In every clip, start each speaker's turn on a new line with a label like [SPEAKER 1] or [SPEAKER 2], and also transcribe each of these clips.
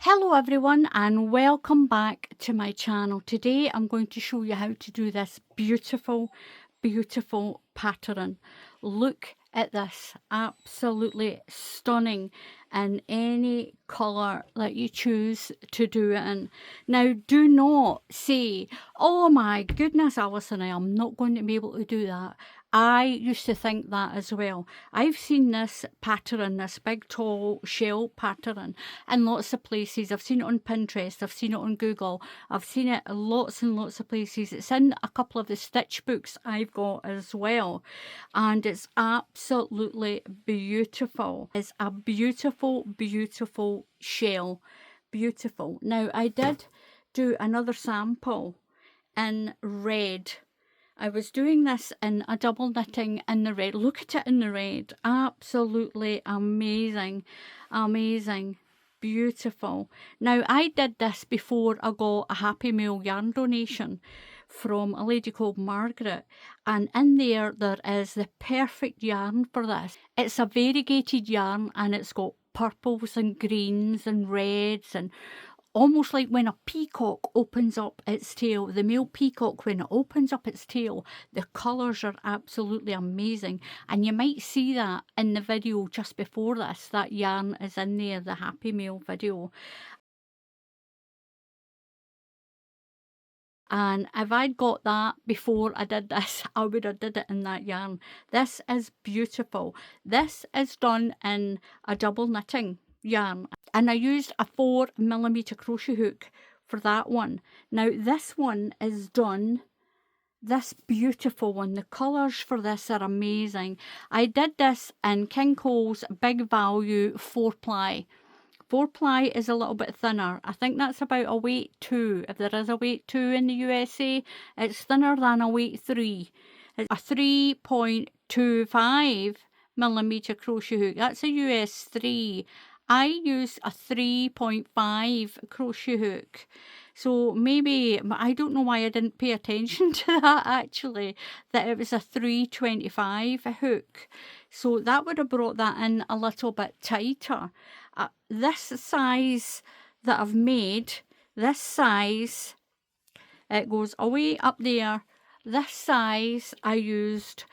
[SPEAKER 1] Hello everyone and welcome back to my channel. Today I'm going to show you how to do this beautiful pattern. Look at this, absolutely stunning in any colour that you choose to do it in. Now do not say, oh my goodness Alison, I am not going to be able to do that. I used to think that as well. I've seen this pattern, this big tall shell pattern in lots of places. I've seen it on Pinterest, I've seen it on Google, I've seen it in lots and lots of places. It's in a couple of the stitch books I've got as well, and it's absolutely beautiful. It's a beautiful shell. Beautiful. Now I did do another sample in red. I was doing this in a double knitting in the red. Look at it in the red. Absolutely amazing. Amazing. Beautiful. Now, I did this before I got a Happy Meal yarn donation from a lady called Margaret. And in there is the perfect yarn for this. It's a variegated yarn and it's got purples and greens and reds and almost like when a peacock opens up its tail, the male peacock, when it opens up its tail, the colours are absolutely amazing. And you might see that in the video just before this. That yarn is in there, the Happy Meal video. And if I'd got that before I did this, I would have did it in that yarn. This is beautiful. This is done in a double knitting yarn, and I used a 4mm crochet hook for that one. Now this one is done, this beautiful one, the colours for this are amazing. I did this in King Cole's Big Value 4-ply. 4-ply is a little bit thinner. I think that's about a weight 2. If there is a weight 2 in the USA, it's thinner than a weight 3. It's a 3.25mm crochet hook. That's a US 3. I use a 3.5 crochet hook. So maybe, I don't know why I didn't pay attention to that actually, that it was a 3.25 hook. So that would have brought that in a little bit tighter. This size that I've made, this size, it goes away up there. This size, I used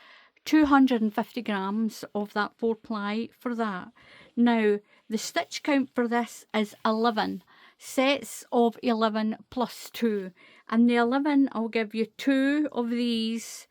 [SPEAKER 1] 250 grams of that 4-ply for that. Now, the stitch count for this is 11. Sets of 11 plus 2. And the 11, I'll give you 2 of these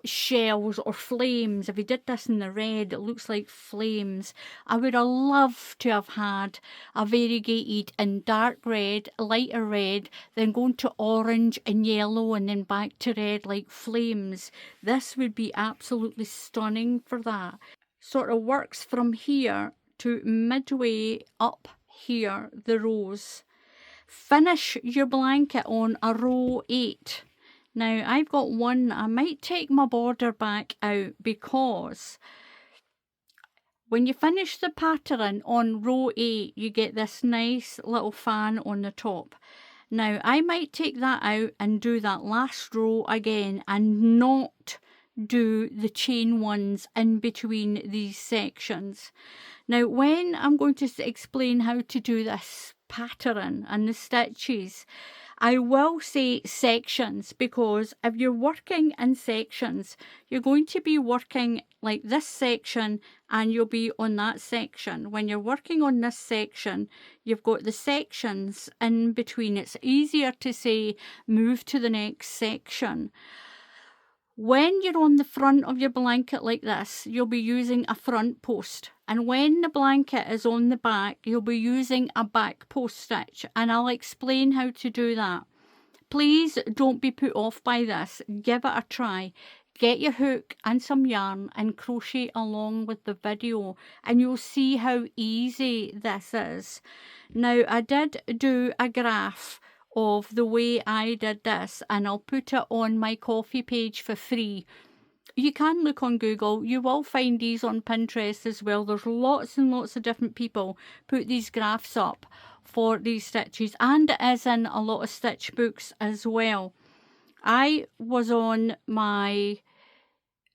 [SPEAKER 1] shells or flames. If you did this in the red, it looks like flames. I would have loved to have had a variegated in dark red, lighter red, then going to orange and yellow and then back to red like flames. This would be absolutely stunning for that. Sort of works from here to midway up here, the rows. Finish your blanket on a row 8. Now I've got one, I might take my border back out because when you finish the pattern on row 8, you get this nice little fan on the top. Now I might take that out and do that last row again and not do the chain ones in between these sections. Now when I'm going to explain how to do this pattern and the stitches, I will say sections, because if you're working in sections, you're going to be working like this section and you'll be on that section. When you're working on this section, you've got the sections in between. It's easier to say move to the next section. When you're on the front of your blanket like this, you'll be using a front post. And when the blanket is on the back, you'll be using a back post stitch. And I'll explain how to do that. Please don't be put off by this. Give it a try. Get your hook and some yarn and crochet along with the video, and you'll see how easy this is. Now, I did do a graph of the way I did this, and I'll put it on my Ko-fi page for free. You can look on Google, you will find these on Pinterest as well. There's lots and lots of different people put these graphs up for these stitches, and it is in a lot of stitch books as well. I was on my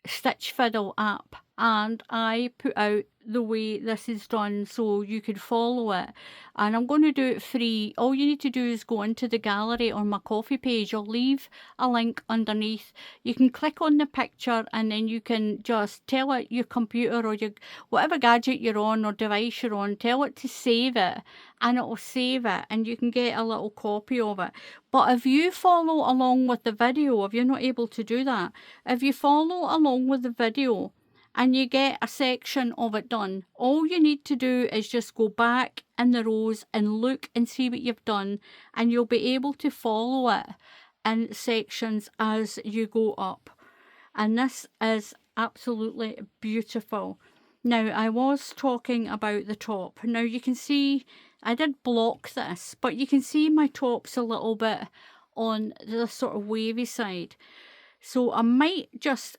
[SPEAKER 1] Stitch Fiddle app and I put out the way this is done so you could follow it, and I'm going to do it free. All you need to do is go into the gallery on my Coffee page. I'll leave a link underneath. You can click on the picture and then you can just tell it, your computer or your whatever gadget you're on or device you're on, tell it to save it, and it will save it and you can get a little copy of it. But if you follow along with the video, if you're not able to do that, if you follow along with the video and you get a section of it done, all you need to do is just go back in the rows and look and see what you've done, and you'll be able to follow it in sections as you go up. And this is absolutely beautiful. Now, I was talking about the top. Now, you can see I did block this, but you can see my top's a little bit on the sort of wavy side. So I might just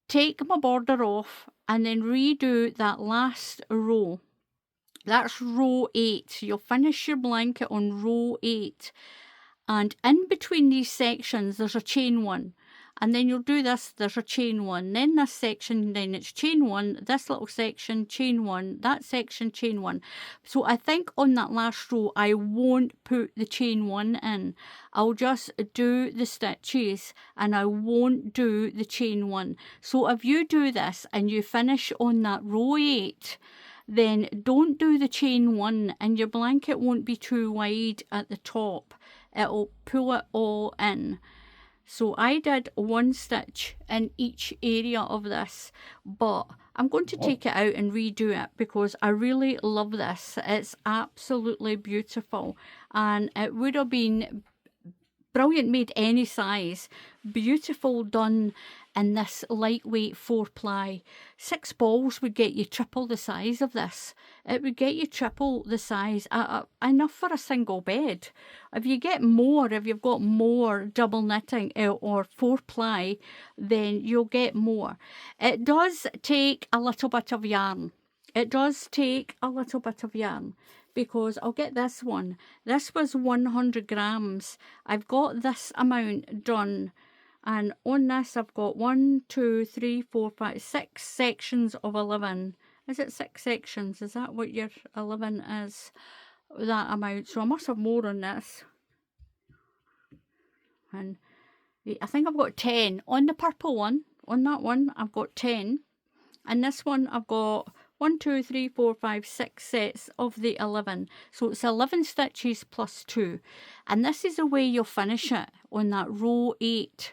[SPEAKER 1] take my border off and then redo that last row. That's row 8. You'll finish your blanket on row 8. And in between these sections, there's a chain 1. And then you'll do this, there's a chain 1. Then this section, then it's chain 1. This little section, chain 1. That section, chain 1. So I think on that last row, I won't put the chain 1 in. I'll just do the stitches and I won't do the chain 1. So if you do this and you finish on that row 8, then don't do the chain 1 and your blanket won't be too wide at the top. It'll pull it all in. So I did 1 stitch in each area of this, but I'm going to take it out and redo it because I really love this. It's absolutely beautiful, and it would have been brilliant made any size. Beautiful done in this lightweight 4-ply. 6 balls would get you triple the size of this. It would get you triple the size, enough for a single bed. If you get more, if you've got more double knitting or 4-ply, then you'll get more. It does take a little bit of yarn. It does take a little bit of yarn, because I'll get this one. This was 100 grams. I've got this amount done. And on this, I've got 1, 2, 3, 4, 5, 6 sections of 11. Is it 6 sections? Is that what your 11 is? That amount. So I must have more on this. And I think I've got 10. On the purple one, on that one, I've got 10. And this one, I've got 1, 2, 3, 4, 5, 6 sets of the 11. So it's 11 stitches plus 2. And this is the way you'll finish it on that row 8.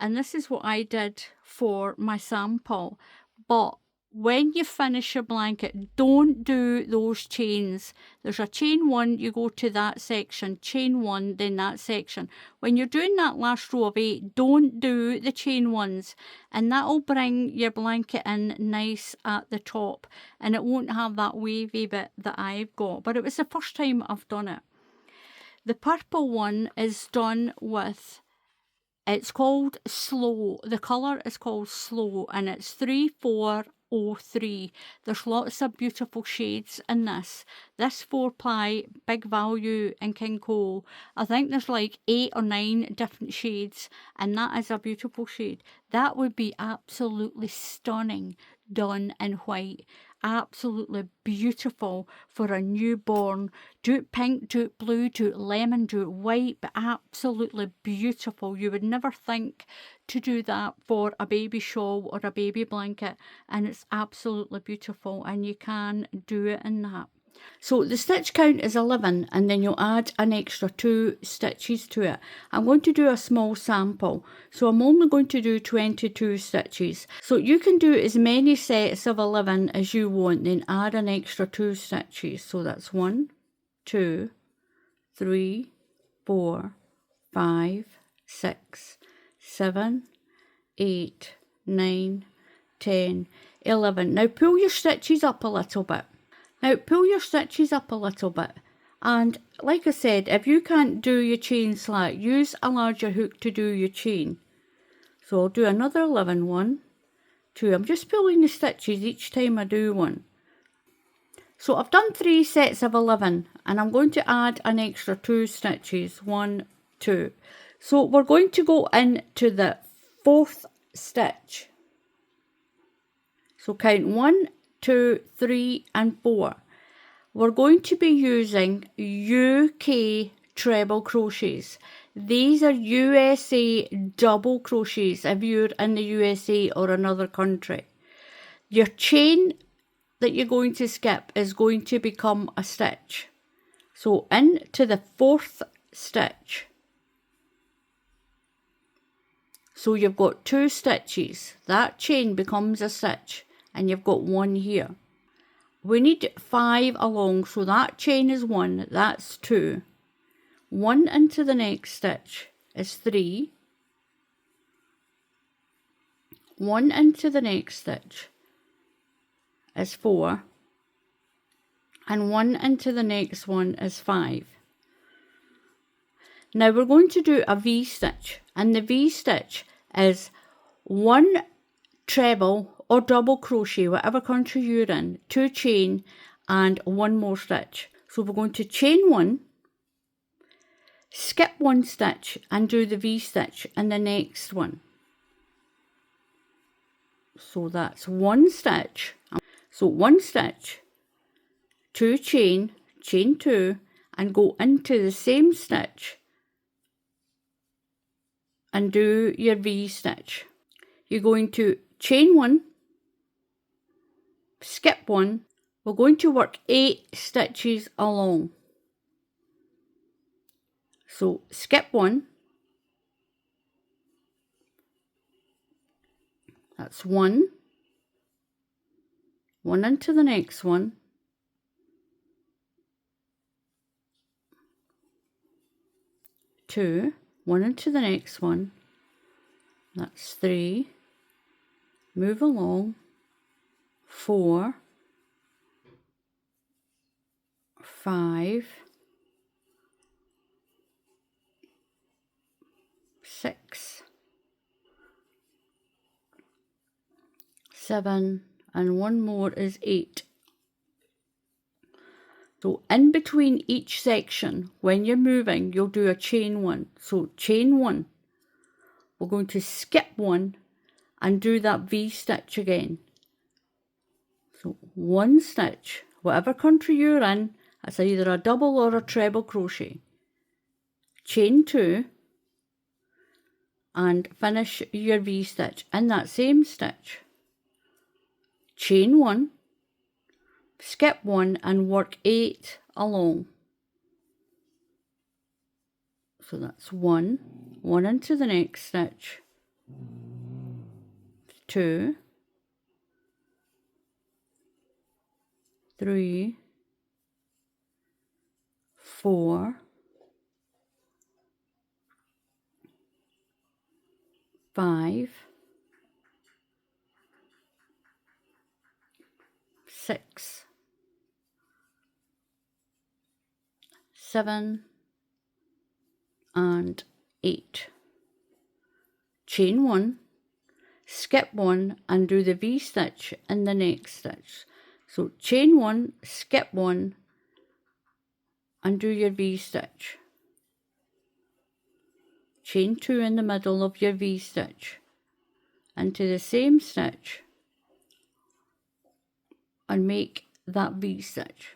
[SPEAKER 1] And this is what I did for my sample. But when you finish your blanket, don't do those chains. There's a chain 1, you go to that section, chain 1, then that section. When you're doing that last row of 8, don't do the chain 1s, and that'll bring your blanket in nice at the top, and it won't have that wavy bit that I've got. But it was the first time I've done it. The purple one is done with, it's called Slow. The colour is called Slow, and it's 3403. There's lots of beautiful shades in this. This 4-ply, big value in King Cole. I think there's like 8 or 9 different shades, and that is a beautiful shade. That would be absolutely stunning done in white. Absolutely beautiful for a newborn. Do it pink, do it blue, do it lemon, do it white, but absolutely beautiful. You would never think to do that for a baby shawl or a baby blanket, and it's absolutely beautiful, and you can do it in that. So the stitch count is 11, and then you'll add an extra 2 stitches to it. I'm going to do a small sample, so I'm only going to do 22 stitches. So you can do as many sets of 11 as you want, then add an extra 2 stitches. So that's 1, 2, 3, 4, 5, 6, 7, 8, 9, 10, 11. Now pull your stitches up a little bit. Now pull your stitches up a little bit, and like I said, if you can't do your chain slack, use a larger hook to do your chain. So I'll do another 11, 1, 2, I'm just pulling the stitches each time I do one. So I've done 3 sets of 11, and I'm going to add an extra 2 stitches, 1, 2. So we're going to go into the 4th stitch. So count 1, 2, 3 and 4. We're going to be using UK treble crochets. These are USA double crochets if you're in the USA or another country. Your chain that you're going to skip is going to become a stitch. So into the 4th stitch. So you've got 2 stitches. That chain becomes a stitch and you've got 1 here. We need 5 along, so that chain is 1, that's 2. 1 into the next stitch is 3. 1 into the next stitch is 4. And 1 into the next one is 5. Now we're going to do a V-stitch, and the V-stitch is 1 treble or double crochet, whatever country you're in, 2 chain and 1 more stitch. So we're going to chain 1, skip 1 stitch and do the V-stitch in the next one. So that's 1 stitch. So 1 stitch, 2 chain, chain 2 and go into the same stitch and do your V-stitch. You're going to chain 1, skip 1. We're going to work 8 stitches along. So skip 1. That's 1. 1 into the next one. 2. 1 into the next one. That's 3. Move along. 4. 5. 6. 7. And 1 more is 8. So in between each section, when you're moving, you'll do a chain 1. So chain 1. We're going to skip 1 and do that V-stitch again. So 1 stitch, whatever country you're in, it's either a double or a treble crochet. Chain 2 and finish your V-stitch in that same stitch. Chain 1, skip 1 and work 8 along. So that's 1, 1 into the next stitch, 2, 3, 4, 5, 6, 7 and 8. Chain 1, skip 1 and do the V-stitch in the next stitch. So chain 1, skip 1 and do your V-stitch. Chain 2 in the middle of your V-stitch into the same stitch and make that V-stitch.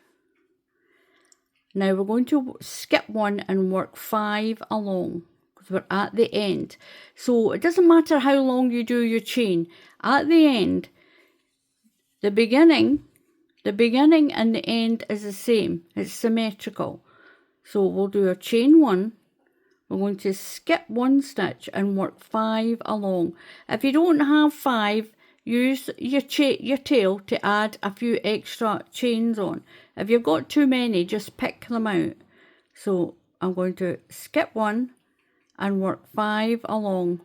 [SPEAKER 1] Now we're going to skip 1 and work 5 along because we're at the end. So it doesn't matter how long you do your chain. At the end, the beginning and the end is the same. It's symmetrical. So we'll do a chain 1. We're going to skip 1 stitch and work 5 along. If you don't have 5, use your tail to add a few extra chains on. If you've got too many, just pick them out. So I'm going to skip 1 and work 5 along.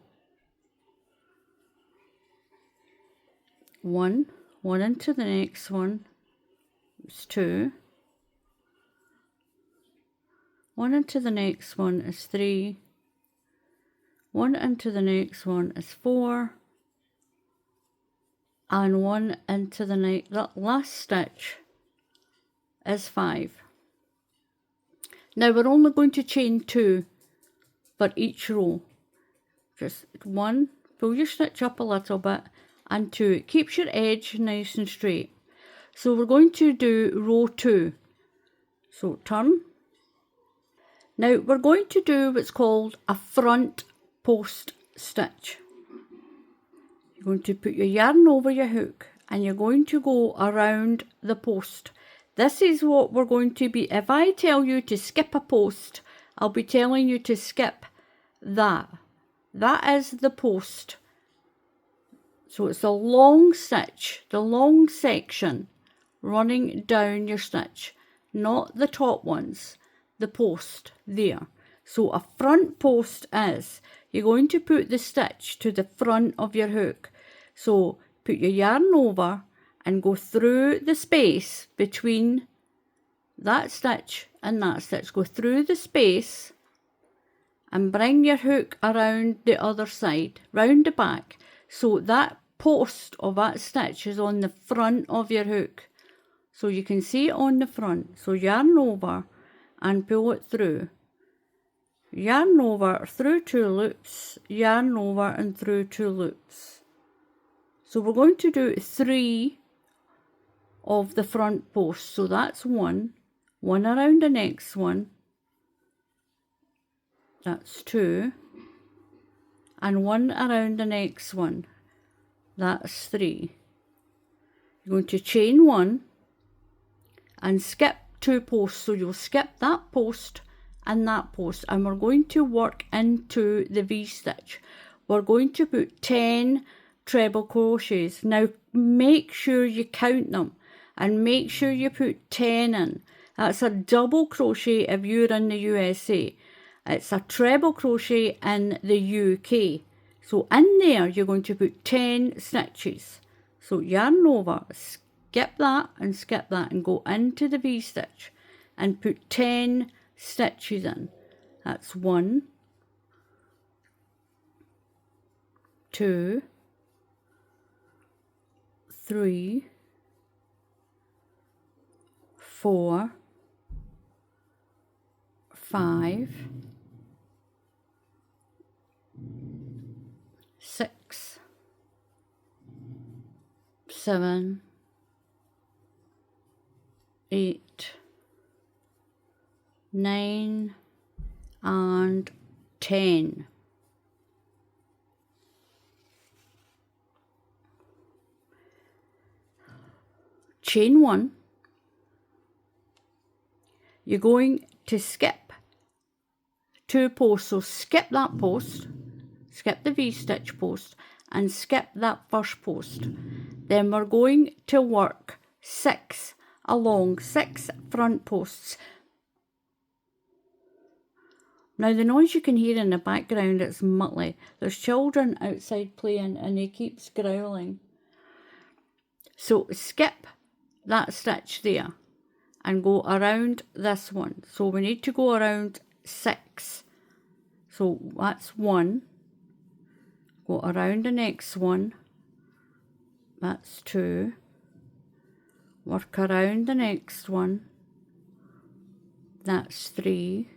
[SPEAKER 1] 1, 1 into the next one. It's 2. 1 into the next one is 3. 1 into the next one is 4. And 1 into the last stitch is 5. Now we're only going to chain 2 for each row. Just 1, pull your stitch up a little bit, and 2. It keeps your edge nice and straight. So we're going to do row 2. So turn. Now we're going to do what's called a front post stitch. You're going to put your yarn over your hook and you're going to go around the post. This is what we're going to be, if I tell you to skip a post, I'll be telling you to skip that. That is the post. So it's the long stitch, the long section running down your stitch, not the top ones, the post there. So a front post is, you're going to put the stitch to the front of your hook. So put your yarn over and go through the space between that stitch and that stitch. Go through the space and bring your hook around the other side, round the back. So that post of that stitch is on the front of your hook. So you can see it on the front. So yarn over and pull it through. Yarn over through 2 loops, yarn over and through 2 loops. So we're going to do 3 of the front posts. So that's 1 around the next one, that's 2, and 1 around the next one, that's 3. You're going to chain 1 and skip 2 posts. So you'll skip that post and that post, and we're going to work into the V-stitch. We're going to put 10 treble crochets. Now make sure you count them and make sure you put 10 in. That's a double crochet if you're in the USA. It's a treble crochet in the UK. So in there you're going to put 10 stitches. So yarn over, skip that and go into the V-stitch and put 10 stitches in. That's 1, 2, 3, 4, 5, 6, 7, 8, 9, and 10. Chain 1. You're going to skip 2 posts. So skip that post, skip the V-stitch post, and skip that first post. Then we're going to work 6 along, 6 front posts. Now the noise you can hear in the background, it's muttly. There's children outside playing and he keeps growling. So skip that stitch there and go around this one. So we need to go around 6. So that's 1. Go around the next one. That's 2. Work around the next one. That's 3.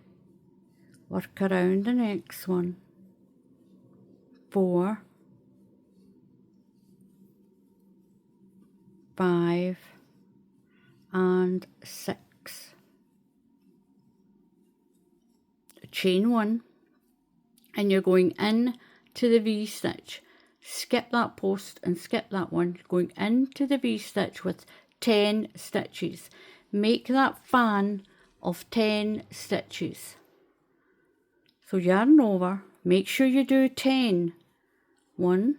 [SPEAKER 1] Work around the next one. 4, 5, and 6. Chain 1, and you're going in to the V-stitch. Skip that post and skip that one. You're going into the V-stitch with 10 stitches. Make that fan of 10 stitches. So yarn over, make sure you do 10. 1,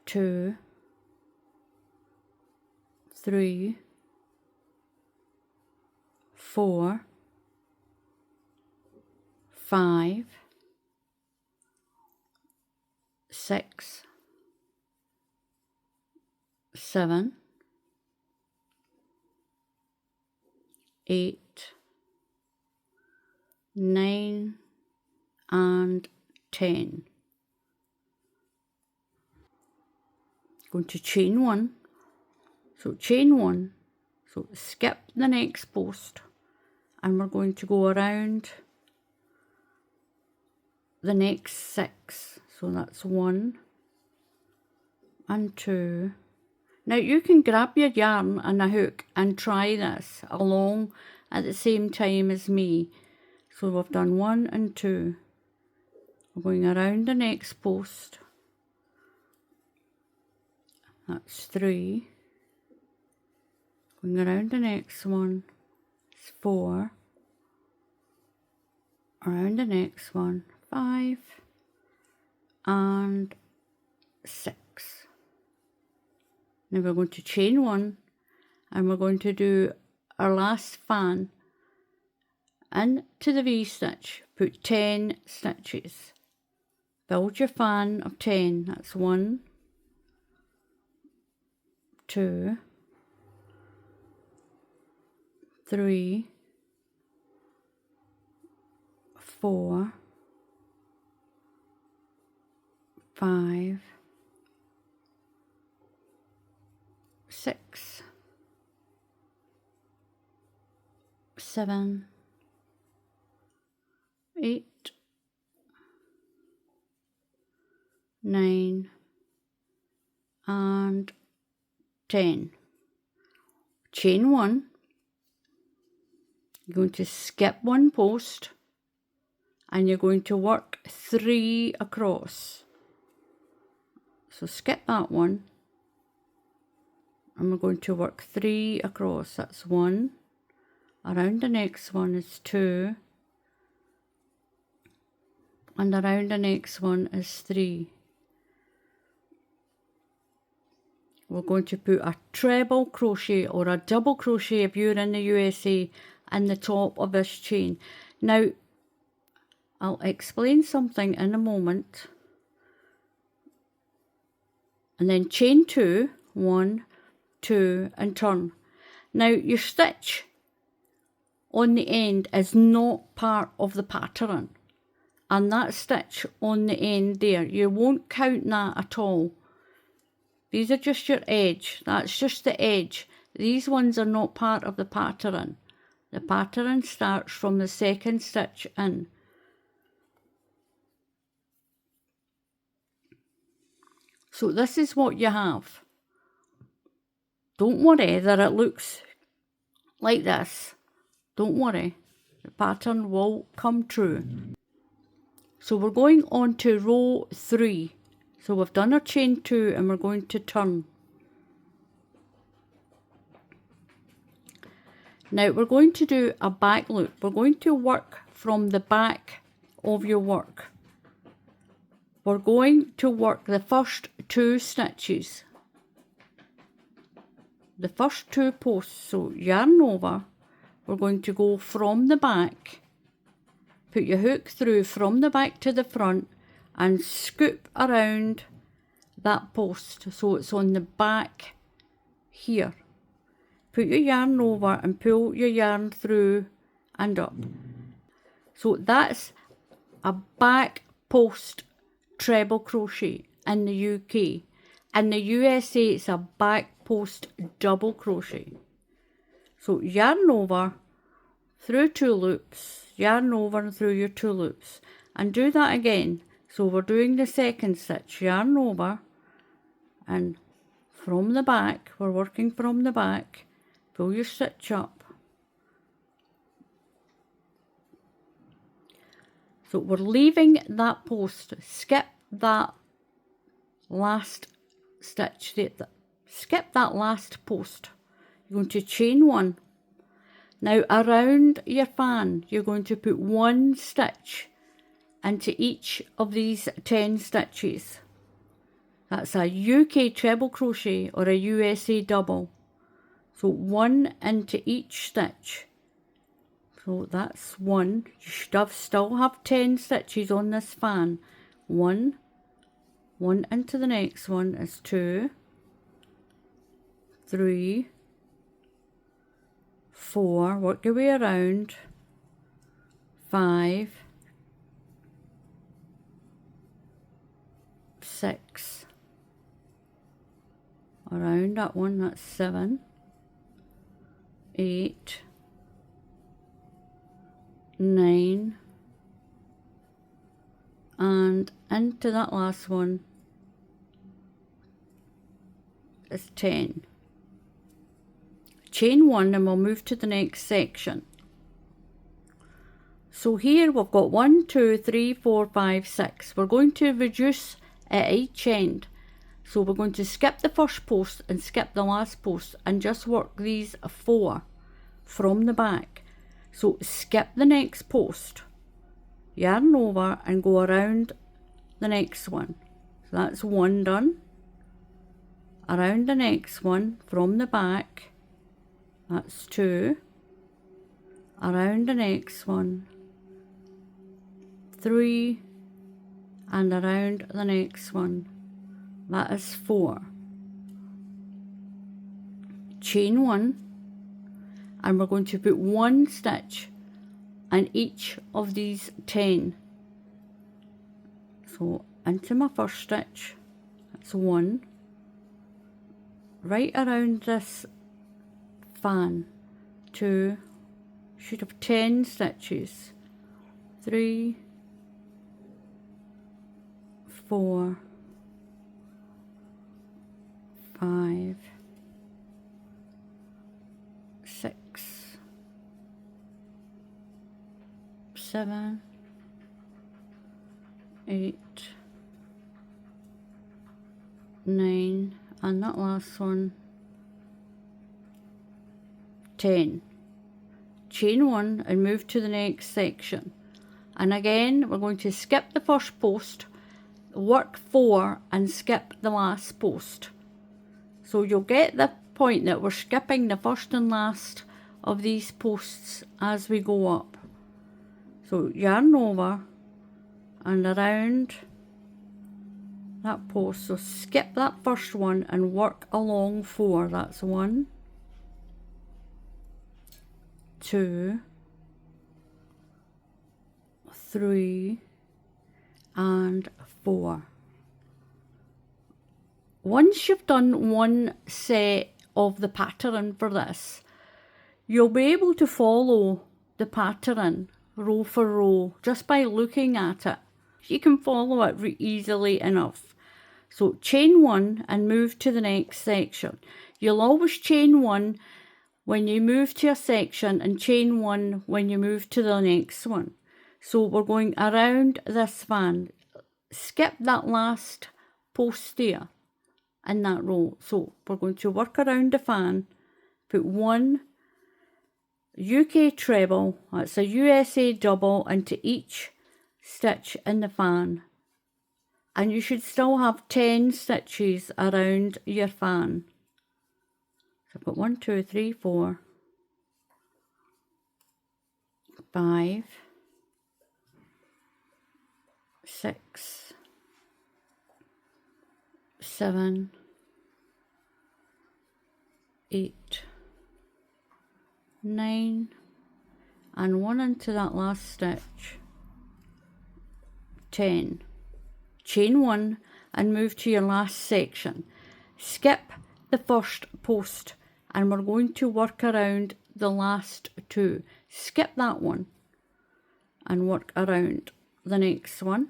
[SPEAKER 1] 2, 3, 4, 5, 6, 7, 8, 9, and 10. Going to chain 1. So chain 1. So skip the next post and we're going to go around the next 6. So that's 1 and 2. Now you can grab your yarn and a hook and try this along at the same time as me. So we've done 1 and 2. We're going around the next post. That's 3. Going around the next one. It's 4. Around the next one. 5. And 6. Now we're going to chain 1 and we're going to do our last fan into the V-stitch. Put 10 stitches. Build your fan of 10. That's 1, 2, 3, 4, 5, 6, 7, 8, 9, and 10. Chain 1. You're going to skip 1 post and you're going to work 3 across. So skip that one and we're going to work 3 across. That's 1. Around the next one is 2. And around the next one is 3. We're going to put a treble crochet or a double crochet if you're in the USA in the top of this chain. Now, I'll explain something in a moment. And then chain 2, 1, 2, and turn. Now, your stitch on the end is not part of the pattern. And that stitch on the end there, you won't count that at all. These are just your edge. That's just the edge. These ones are not part of the pattern. The pattern starts from the second stitch in. So this is what you have. Don't worry that it looks like this. Don't worry. The pattern will come true. So we're going on to row 3. So we've done our chain 2 and we're going to turn. Now we're going to do a back loop. We're going to work from the back of your work. We're going to work the first 2 stitches. The first 2 posts. So yarn over. We're going to go from the back. Put your hook through from the back to the front and scoop around that post so it's on the back here. Put your yarn over and pull your yarn through and up. So that's a back post treble crochet in the UK. In the USA it's a back post double crochet. So yarn over through 2 loops, yarn over and through your 2 loops, and do that again. So we're doing the second stitch, yarn over, and from the back, we're working from the back, pull your stitch up. So we're leaving that post, skip that last stitch, skip that last post. You're going to chain 1. Now around your fan, you're going to put 1 stitch into each of these 10 stitches. That's a UK treble crochet or a USA double. So 1 into each stitch. So that's 1. You should still have 10 stitches on this fan. 1. 1 into the next one is 2, 3, 4, work your way around, 5, 6, around that one, that's 7, 8, 9, and into that last one, is 10. Chain 1 and we'll move to the next section. So here we've got 1, 2, 3, 4, 5, 6. We're going to reduce at each end. So we're going to skip the first post and skip the last post and just work these 4 from the back. So skip the next post, yarn over and go around the next one. So that's 1 done. Around the next one from the back, that's 2. Around the next one, 3, and around the next one, that is 4. Chain 1, and we're going to put 1 stitch in each of these 10. So into my first stitch, that's 1, right around this fan, 2, should have 10 stitches, 3, 4, 5, 6, 7, 8, 9, and that last one, 10. Chain 1 and move to the next section. And again, we're going to skip the first post, work 4 and skip the last post. So you'll get the point that we're skipping the first and last of these posts as we go up. So yarn over and around that post. So skip that first one and work along 4. That's 1, 2, 3, and 4. Once you've done one set of the pattern for this, you'll be able to follow the pattern row for row just by looking at it. You can follow it easily enough. So chain 1 and move to the next section. You'll always chain 1 when you move to a section and chain 1 when you move to the next one. So we're going around this fan. Skip that last post there in that row. So we're going to work around the fan, put 1 UK treble, that's a USA double, into each stitch in the fan. And you should still have 10 stitches around your fan. So I've got 1, 2, 3, 4, 5, 6, 7, 8, 9, and 1 into that last stitch, 10. Chain 1 and move to your last section. Skip the first post and we're going to work around the last 2. Skip that one and work around the next one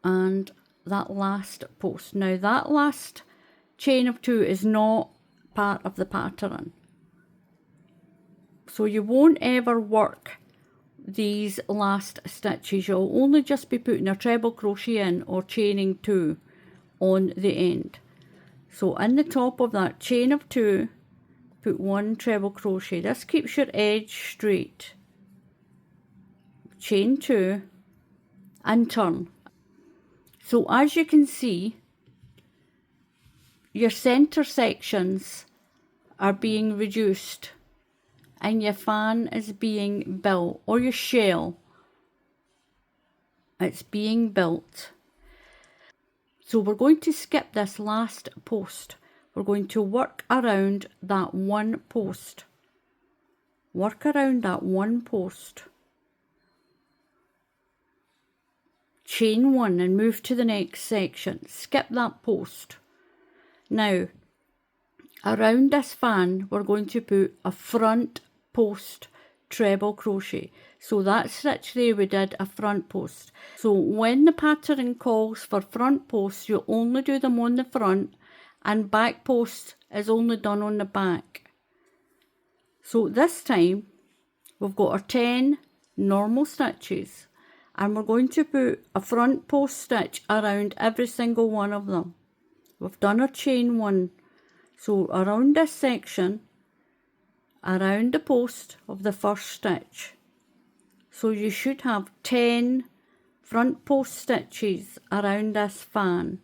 [SPEAKER 1] and that last post. Now that last chain of 2 is not part of the pattern, so you won't ever work these last stitches. You'll only just be putting a treble crochet in or chaining 2 on the end. So in the top of that chain of 2, put 1 treble crochet. This keeps your edge straight. Chain 2 and turn. So as you can see, your center sections are being reduced and your fan is being built, or your shell, it's being built. So we're going to skip this last post. We're going to work around that 1 post. Work around that 1 post. Chain 1 and move to the next section. Skip that post. Now, around this fan, we're going to put a front post treble crochet. So that stitch there we did a front post. So when the pattern calls for front posts, you only do them on the front, and back post is only done on the back. So this time we've got our 10 normal stitches, and we're going to put a front post stitch around every single one of them. We've done our chain 1, so around this section, around the post of the first stitch. So you should have 10 front post stitches around this fan,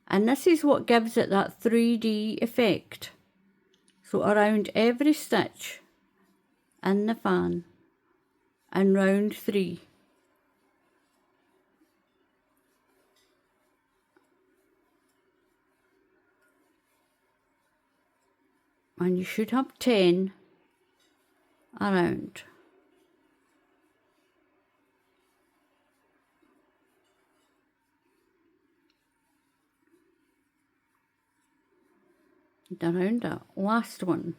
[SPEAKER 1] and this is what gives it that 3D effect. So around every stitch in the fan and round 3. And you should have 10 around. And around that last one.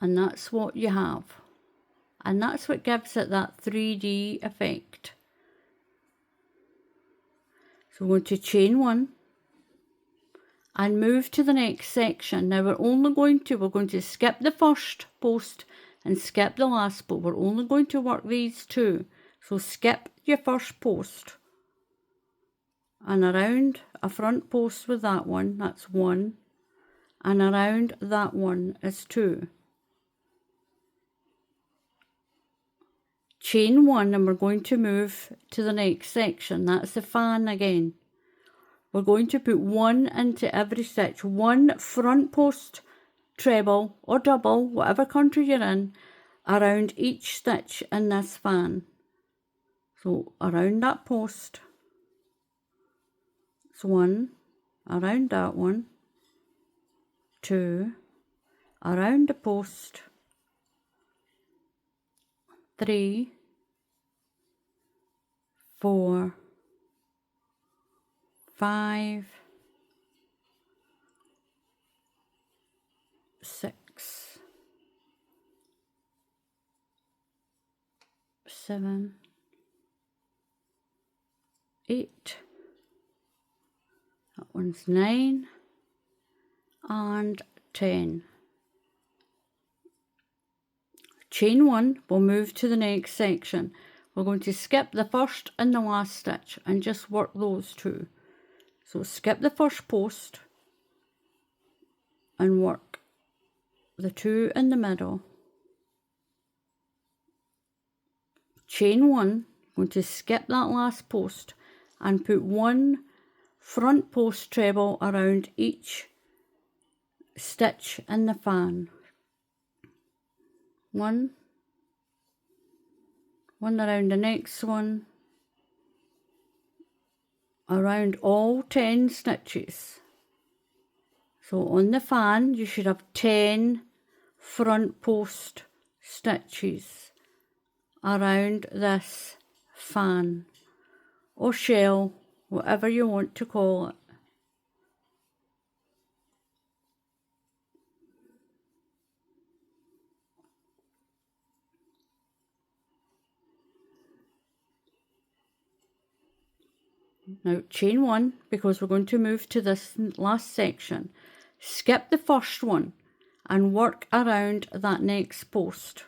[SPEAKER 1] And that's what you have. And that's what gives it that 3D effect. So we're going to chain 1 and move to the next section. Now we're going to skip the first post and skip the last, but we're only going to work these 2. So skip your first post and around a front post with that one, that's 1, and around that one is 2. Chain 1, and we're going to move to the next section. That's the fan again. We're going to put 1 into every stitch, 1 front post treble or double, whatever country you're in, around each stitch in this fan. So around that post, it's 1, around that one, 2, around the post, 3, 4, 5, 6, 7, 8, that one's 9, and 10. Chain 1, we'll move to the next section. We're going to skip the first and the last stitch and just work those 2. So skip the first post and work the 2 in the middle. Chain 1, going to skip that last post and put 1 front post treble around each stitch in the fan. 1 around the next one, around all 10 stitches. So on the fan you should have 10 front post stitches around this fan or shell, whatever you want to call it. Now chain 1, because we're going to move to this last section. Skip the first one and work around that next post.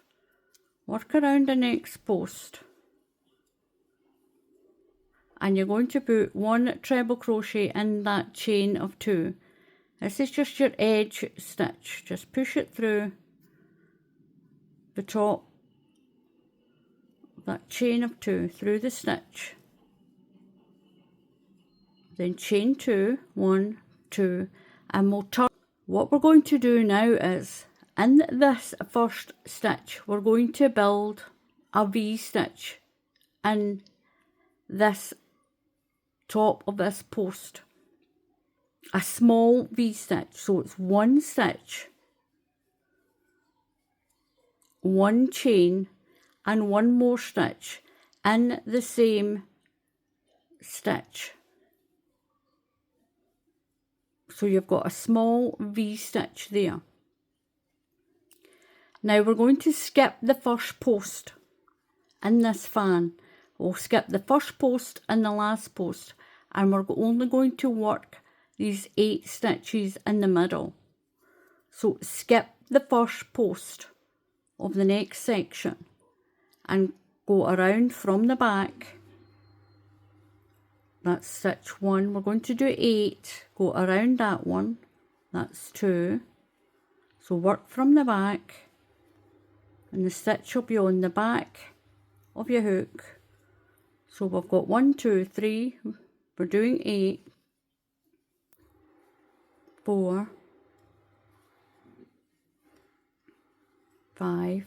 [SPEAKER 1] Work around the next post. And you're going to put 1 treble crochet in that chain of 2. This is just your edge stitch. Just push it through the top of that chain of 2 through the stitch. Then chain 2, 1, 2, and we'll turn. What we're going to do now is, in this first stitch, we're going to build a V stitch in this top of this post. A small V stitch, so it's 1 stitch, 1 chain, and 1 more stitch in the same stitch. So you've got a small V stitch there. Now we're going to skip the first post in this fan. We'll skip the first post and the last post, and we're only going to work these 8 stitches in the middle. So skip the first post of the next section and go around from the back. That's stitch 1. We're going to do 8, go around that one, that's 2. So work from the back, and the stitch will be on the back of your hook. So we've got 1, 2, 3, we're doing 8, 4, 5,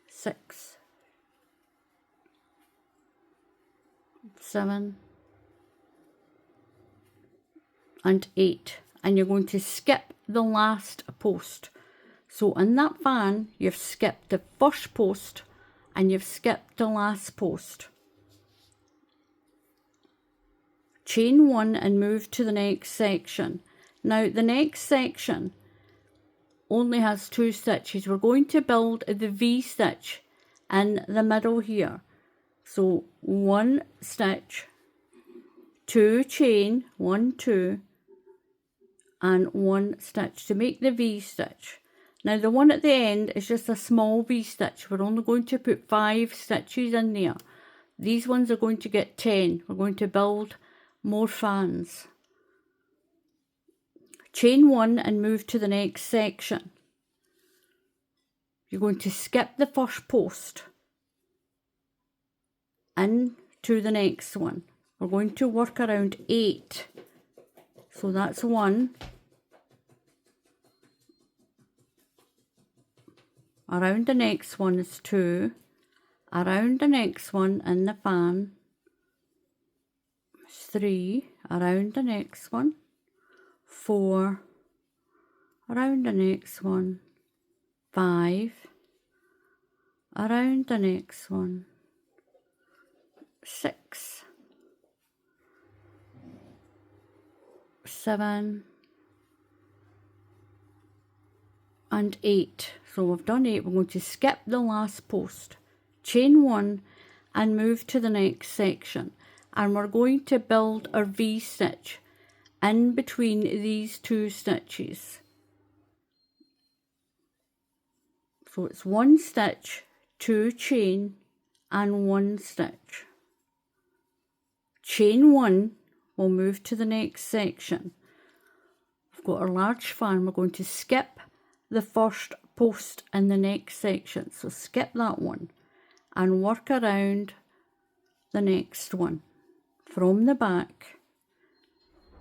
[SPEAKER 1] 6, 7, and 8, and you're going to skip the last post. So in that fan, you've skipped the first post and you've skipped the last post. Chain 1 and move to the next section. Now the next section only has 2 stitches. We're going to build the V-stitch in the middle here. So 1 stitch, 2 chain, 1, 2, and 1 stitch to make the V-stitch. Now the one at the end is just a small V-stitch. We're only going to put 5 stitches in there. These ones are going to get 10. We're going to build more fans. Chain 1 and move to the next section. You're going to skip the first post into the next one. We're going to work around 8. So that's 1. Around the next one is 2. Around the next one in the fan is 3. Around the next one, 4. Around the next one, 5. Around the next one, 6. 7. And 8. So we've done 8. We're going to skip the last post, chain 1 and move to the next section, and we're going to build our V-stitch in between these 2 stitches. So it's 1 stitch, 2 chain and 1 stitch. Chain 1, we'll move to the next section. We've got our large fan. We're going to skip the first post in the next section, so skip that one and work around the next one from the back,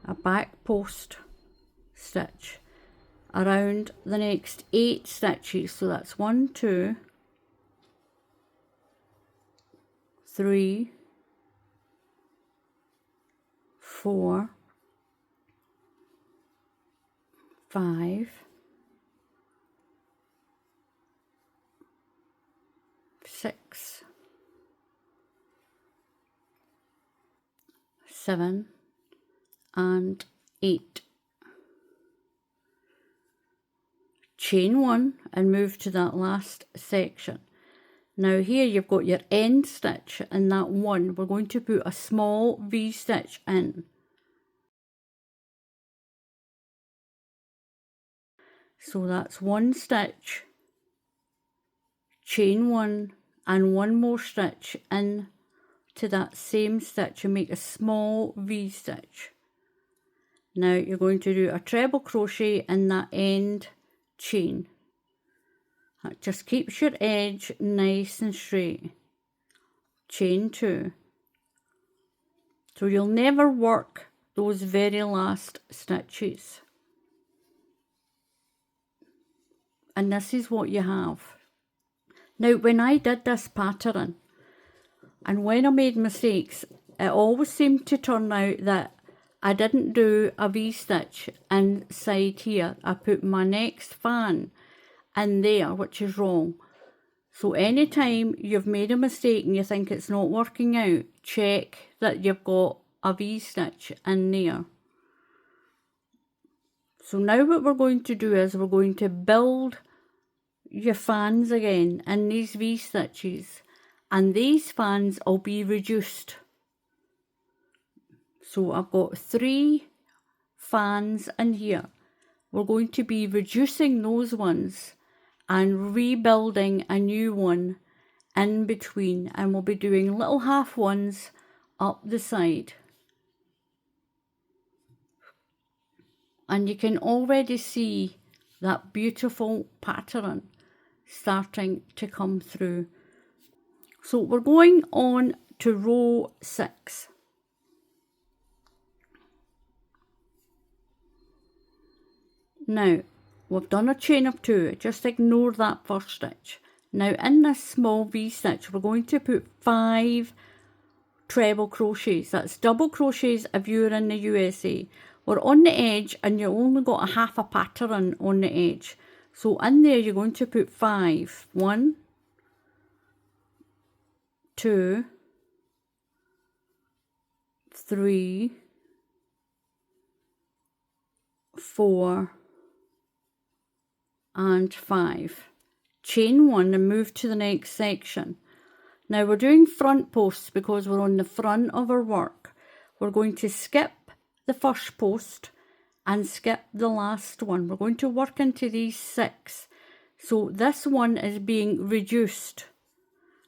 [SPEAKER 1] a back post stitch around the next 8 stitches. So that's 1, 2, 3, 4, 5, 6, 7, and 8. Chain 1 and move to that last section. Now here you've got your end stitch in that one. We're going to put a small V-stitch in. So that's 1 stitch, chain 1 and 1 more stitch in to that same stitch and make a small V-stitch. Now you're going to do a treble crochet in that end chain. That just keeps your edge nice and straight. Chain 2. So you'll never work those very last stitches. And this is what you have. Now when I did this pattern and when I made mistakes, it always seemed to turn out that I didn't do a V-stitch inside here. I put my next fan in there, which is wrong. So anytime you've made a mistake and you think it's not working out, check that you've got a V-stitch in there. So now what we're going to do is we're going to build your fans again in these V-stitches, and these fans will be reduced. So I've got 3 fans in here. We're going to be reducing those ones and rebuilding a new one in between, and we'll be doing little half ones up the side. And you can already see that beautiful pattern starting to come through. So we're going on to row 6. Now we've done a chain of 2, just ignore that first stitch. Now in this small V-stitch we're going to put 5 treble crochets. That's double crochets if you're in the USA. We're on the edge and you only got a half a pattern on the edge. So in there you're going to put 5. 1, 2, 3, 4 and 5. Chain 1 and move to the next section. Now we're doing front posts because we're on the front of our work. We're going to skip the first post and skip the last one. We're going to work into these 6. So this one is being reduced.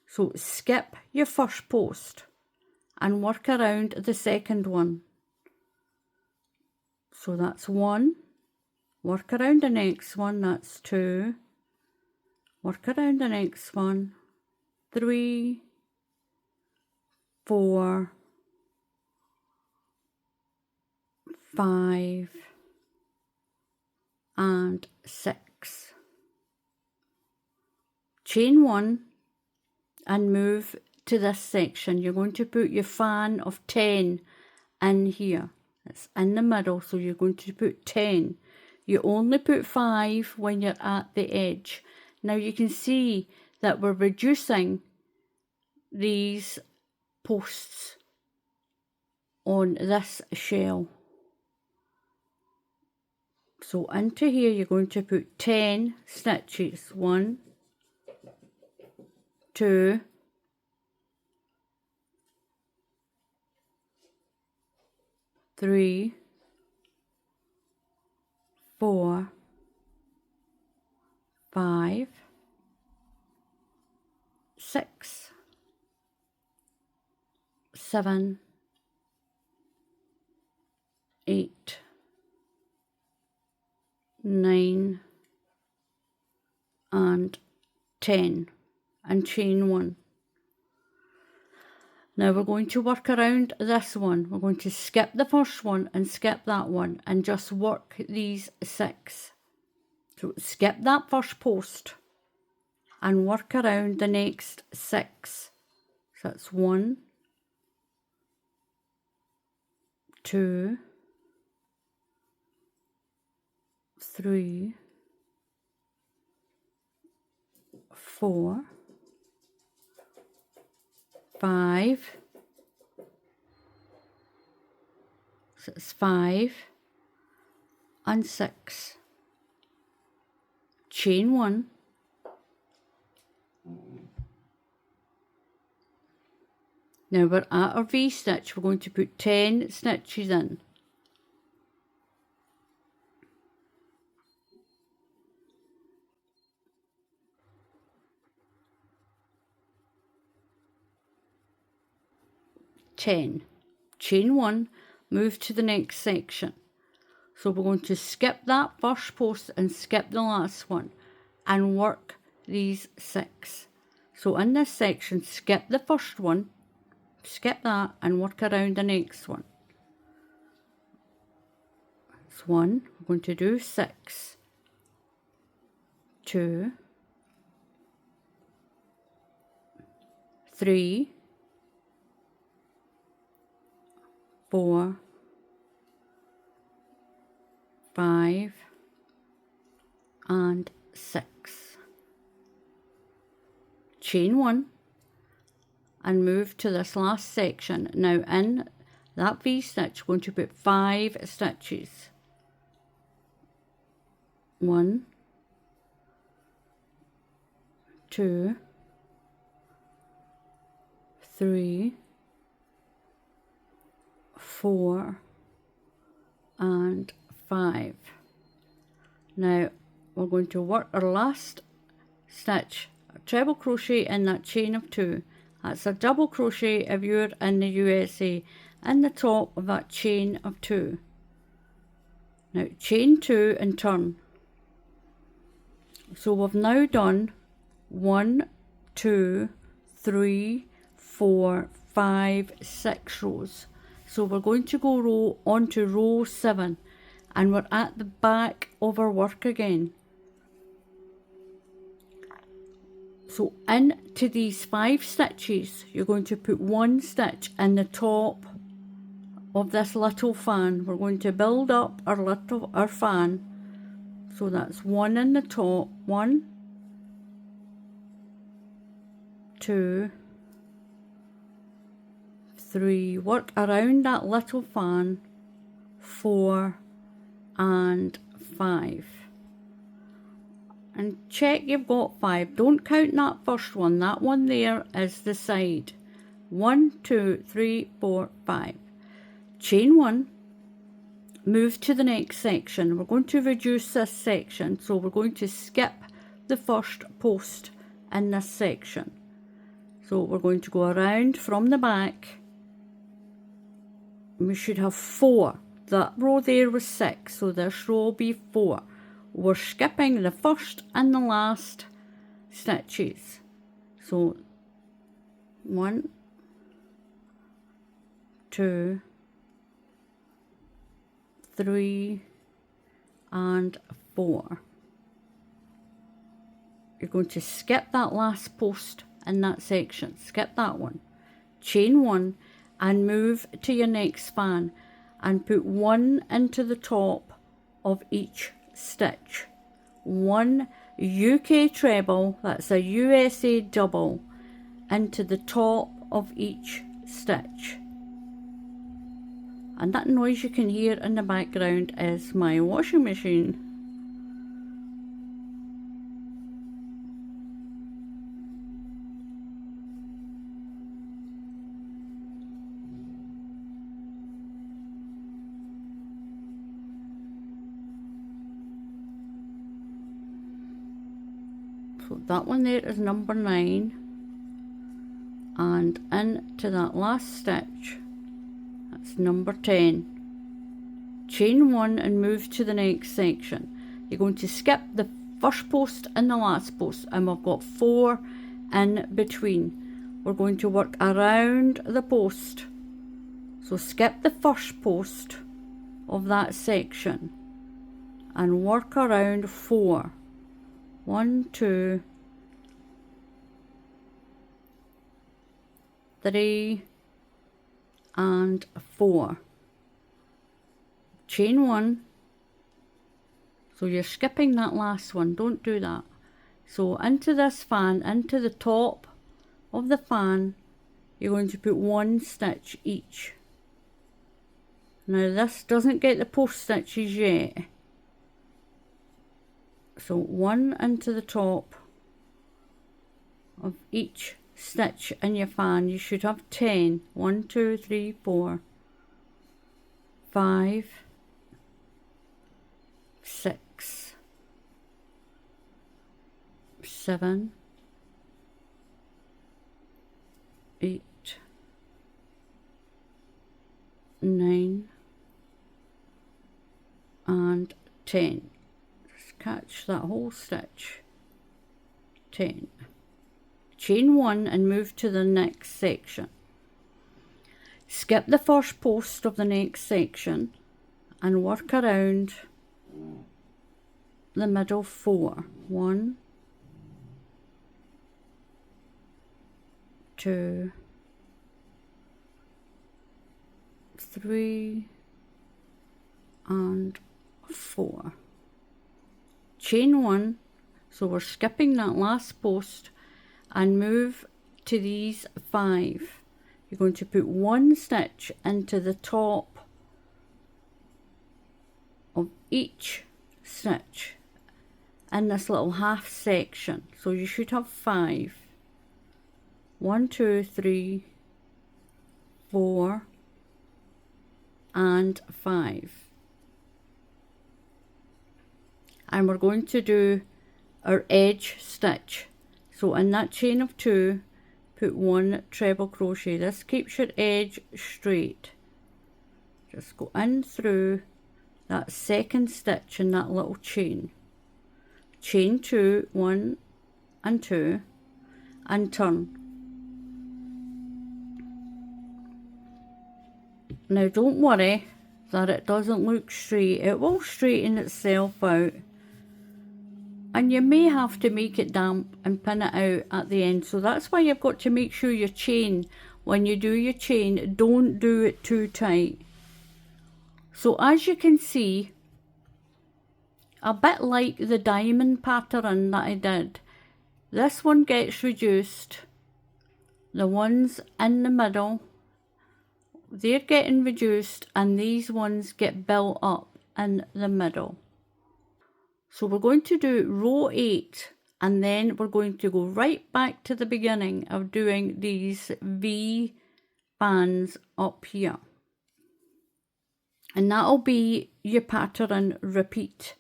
[SPEAKER 1] So skip your first post and work around the second one. So that's 1. Work around the next one, that's 2. Work around the next one, 3, 4, 5 and 6. Chain 1 and move to this section. You're going to put your fan of 10 in here. It's in the middle, so you're going to put 10. You only put 5 when you're at the edge. Now you can see that we're reducing these posts on this shell. So into here you're going to put 10 stitches. 1, 2, 3, 4, 5, 6, 7, 8, 9 and 10 and chain 1. Now we're going to work around this one. We're going to skip the first one and skip that one and just work these 6. So skip that first post and work around the next 6. So that's 1, 2, 3, 4, 5. So it's 5 and 6. Chain 1. Now we're at our V-stitch. We're going to put 10 stitches in. Chain 1, move to the next section. So we're going to skip that first post and skip the last one and work these 6. So in this section, skip the first one, skip that and work around the next one. It's 1, we're going to do 6, 2, 3, 4, 5 and 6. Chain 1 and move to this last section. Now in that V-stitch, we're going to put 5 stitches. 1, 2, 3, 4 and 5. Now we're going to work our last stitch, a treble crochet in that chain of 2. That's a double crochet if you're in the USA, in the top of that chain of 2. Now chain 2 and turn. So we've now done 1, 2, 3, 4, 5, 6 rows. So we're going to go on to row 7, and we're at the back of our work again. So into these 5 stitches, you're going to put 1 stitch in the top of this little fan. We're going to build up our fan. So that's 1 in the top, 1, 2, 3, work around that little fan, 4 and 5. And check you've got 5. Don't count that first one. That one there is the side. 1, 2, 3, 4, 5. Chain 1. Move to the next section. We're going to reduce this section, so we're going to skip the first post in this section. So we're going to go around from the back. We should have 4. That row there was 6, so this row will be 4. We're skipping the first and the last stitches. So 1, 2, 3 and 4. You're going to skip that last post in that section. Skip that one. Chain 1 and move to your next span and put 1 into the top of each stitch. 1 UK treble, that's a USA double, into the top of each stitch. And that noise you can hear in the background is my washing machine. So that one there is number 9, and into that last stitch, that's number 10. Chain 1 and move to the next section. You're going to skip the first post and the last post, and we've got 4 in between. We're going to work around the post. So skip the first post of that section and work around 4. 1, 2, 3 and 4. Chain 1. So you're skipping that last one, don't do that. So into this fan, into the top of the fan, you're going to put 1 stitch each. Now this doesn't get the post stitches yet. So 1 into the top of each stitch in your fan. You should have 10. 1, 2, 3, 4, 5, 6, 7, 8, 9 and 10. Catch that whole stitch. 10. Chain 1 and move to the next section. Skip the first post of the next section and work around the middle 4. 1, 2, 3 and 4. Chain 1, so we're skipping that last post and move to these 5. You're going to put 1 stitch into the top of each stitch in this little half section. So you should have 5. 1, 2, 3, 4 and 5. And we're going to do our edge stitch. So in that chain of 2, put 1 treble crochet. This keeps your edge straight. Just go in through that second stitch in that little chain. Chain 2, 1 and 2, and turn. Now don't worry that it doesn't look straight. It will straighten itself out. And you may have to make it damp and pin it out at the end. So that's why you've got to make sure your chain, when you do your chain, don't do it too tight. So as you can see, a bit like the diamond pattern that I did, this one gets reduced. The ones in the middle, they're getting reduced, and these ones get built up in the middle. So we're going to do row 8, and then we're going to go right back to the beginning of doing these V bands up here. And that'll be your pattern repeat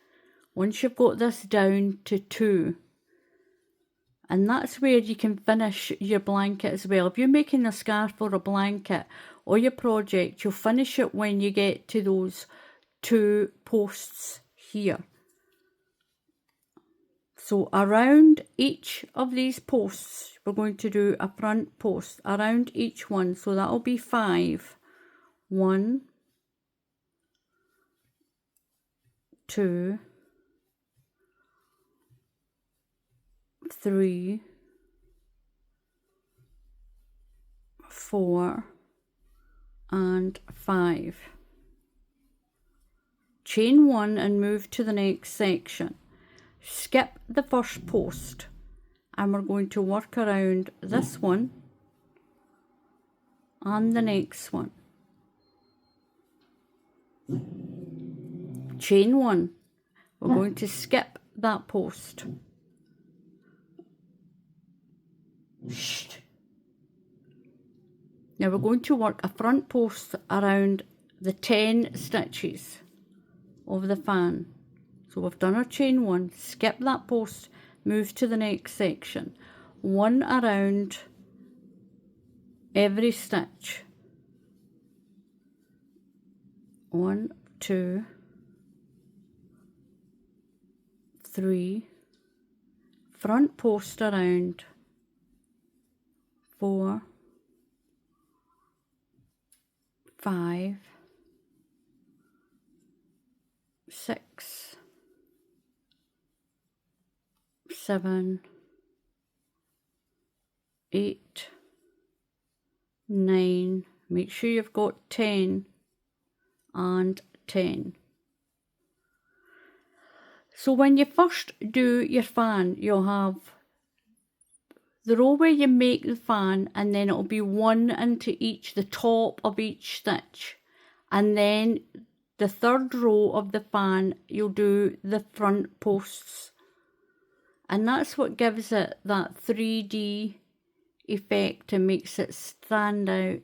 [SPEAKER 1] once you've got this down to 2. And that's where you can finish your blanket as well. If you're making a scarf or a blanket or your project, you'll finish it when you get to those 2 posts here. So around each of these posts, we're going to do a front post around each one. So that'll be 5. 1, 2, 3, 4 and 5. Chain 1 and move to the next section. Skip the first post, and we're going to work around this one and the next one. Chain 1, we're going to skip that post. Now we're going to work a front post around the 10 stitches of the fan. So we've done our chain 1, skip that post, move to the next section. 1 around every stitch. 1, 2, 3, front post around, 4, 5, 6, 7, 8, 9, make sure you've got 10 and 10. So when you first do your fan, you'll have the row where you make the fan, and then it'll be 1 into each, the top of each stitch, and then the third row of the fan you'll do the front posts, and that's what gives it that 3D effect and makes it stand out.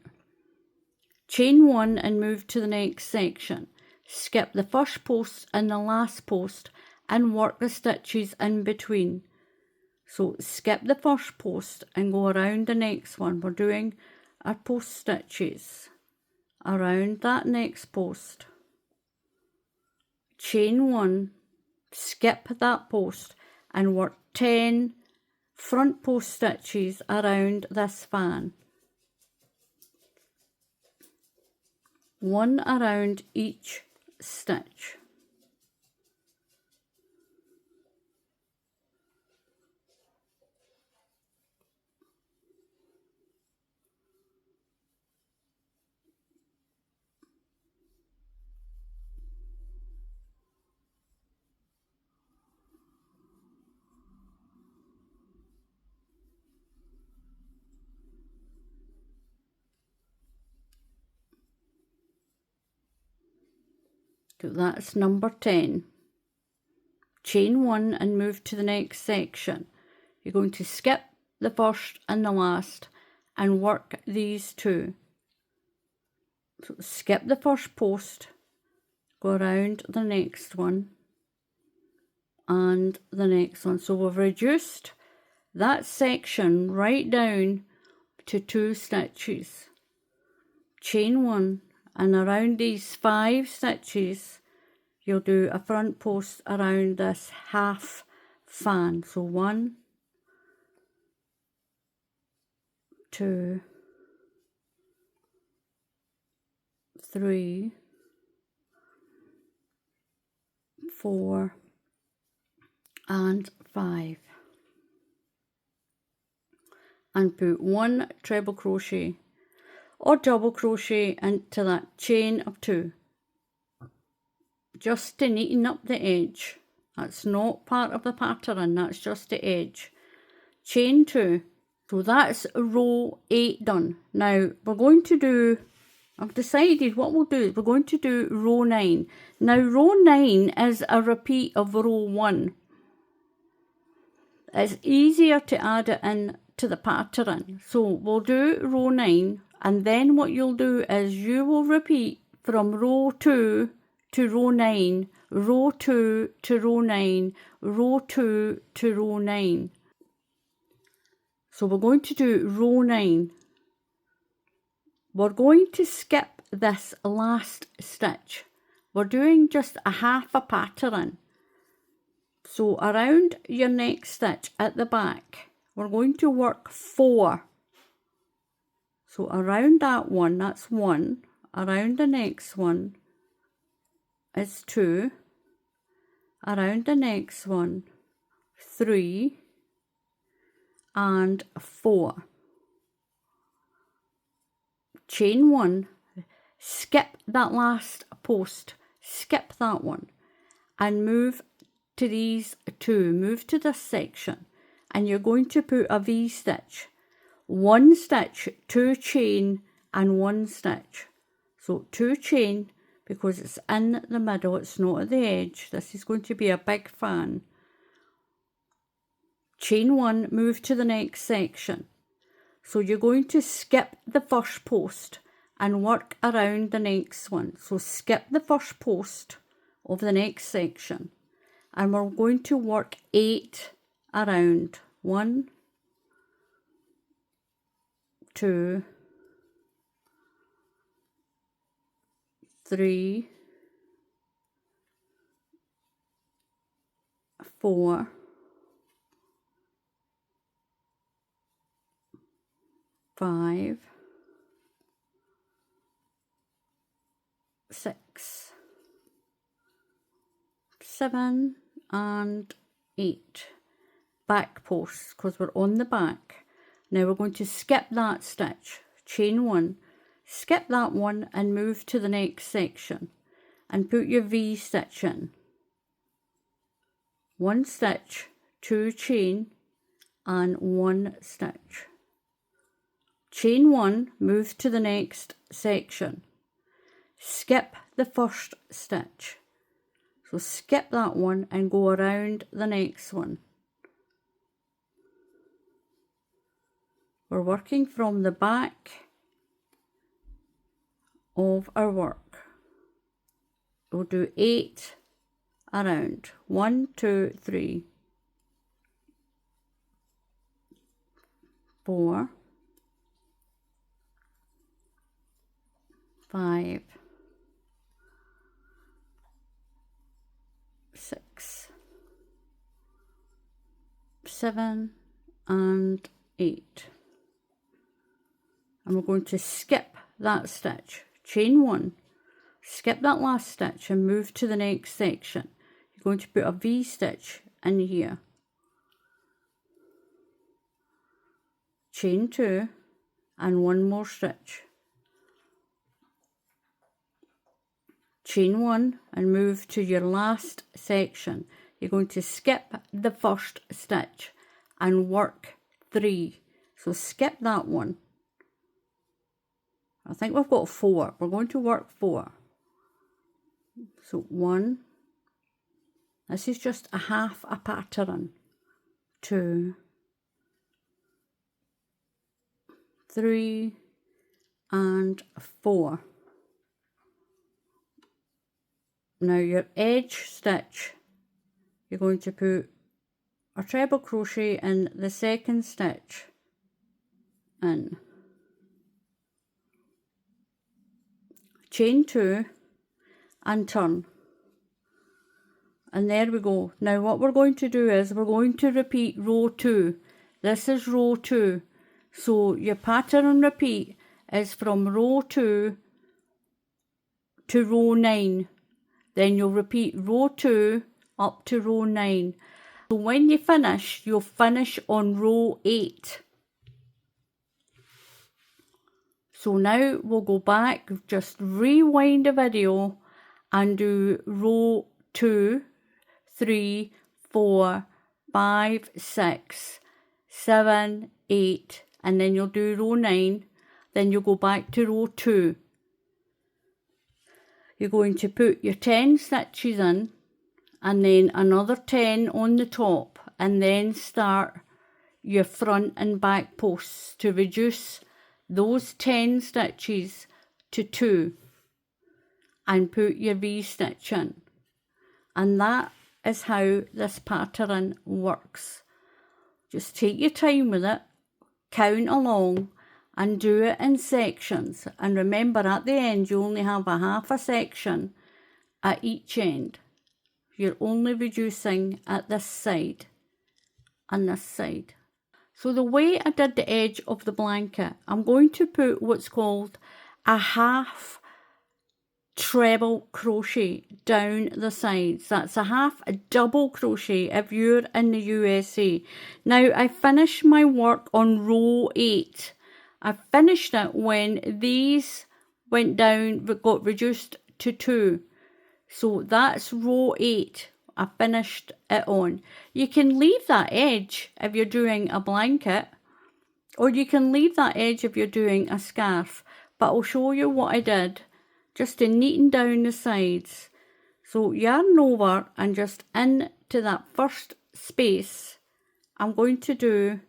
[SPEAKER 1] Chain 1 and move to the next section. Skip the first post and the last post and work the stitches in between. So skip the first post and go around the next one. We're doing our post stitches around that next post. Chain 1, skip that post and work 10 front post stitches around this fan. 1 around each stitch. So that's number 10. chain 1 and move to the next section. You're going to skip the first and the last and work these two. So skip the first post, go around the next one and the next one. So we've reduced that section right down to 2 stitches. Chain 1, and around these 5 stitches you'll do a front post around this half fan. So 1, 2, 3, 4 and 5, and put 1 treble crochet or double crochet into that chain of 2, just to neaten up the edge. That's not part of the pattern, that's just the edge. Chain 2. So that's row 8 done. Now we're going to do, I've decided what we'll do is we're going to do row 9. Now row 9 is a repeat of row 1. It's easier to add it in to the pattern. So we'll do row 9, and then what you'll do is you will repeat from row 2 to row 9, row 2 to row 9, row 2 to row 9. So we're going to do row 9. We're going to skip this last stitch. We're doing just a half a pattern. So around your next stitch at the back, we're going to work 4. So around that one, that's 1. Around the next one is 2. Around the next one, 3 and 4. Chain 1, skip that last post, skip that one, and move to these 2, move to this section, and you're going to put a V stitch, 1 stitch, 2 chain and 1 stitch. So 2 chain, because it's in the middle, it's not at the edge. This is going to be a big fan. Chain 1, move to the next section. So you're going to skip the first post and work around the next one. So skip the first post of the next section, and we're going to work 8 around. 1, 2, 3, 4, 5, 6, 7 and 8. Back posts, because we're on the back. Now we're going to skip that stitch, chain 1, skip that one and move to the next section and put your V stitch in. 1 stitch, 2 chain and 1 stitch. Chain 1, move to the next section. Skip the first stitch. So skip that one and go around the next one. We're working from the back of our work. We'll do 8 around. 1, 2, 3, 4, 5, 6, 7 and 8. And we're going to skip that stitch, chain 1, skip that last stitch and move to the next section. You're going to put a V stitch in here, chain 2 and 1 more stitch, chain 1 and move to your last section. You're going to skip the first stitch and work 3. So skip that one. I think we've got 4. We're going to work 4. So 1, This is just a half a pattern. 2, 3 and 4. Now your edge stitch, you're going to put a treble crochet in the second stitch in, chain 2 and turn, and there we go. Now what we're going to do is we're going to repeat row 2. This is row 2, so your pattern repeat is from row 2 to row 9. Then you'll repeat row 2 up to row 9. So when you finish, you'll finish on row 8. So now we'll go back, just rewind the video and do row 2, 3, 4, 5, 6, 7, 8, and then you'll do row 9. Then you'll go back to row 2. You're going to put your 10 stitches in, and then another 10 on the top, and then start your front and back posts to reduce those 10 stitches to 2, and put your V-stitch in. And that is how this pattern works. Just take your time with it, count along, and do it in sections. And remember, at the end you only have a half a section at each end. You're only reducing at this side and this side. So the way I did the edge of the blanket, I'm going to put what's called a half treble crochet down the sides. That's a double crochet if you're in the USA. Now I finished my work on row 8. I finished it when these went down but got reduced to 2. So that's row 8. I finished it on. You can leave that edge if you're doing a blanket, or you can leave that edge if you're doing a scarf. But I'll show you what I did just to neaten down the sides. So yarn over and just into that first space, I'm going to do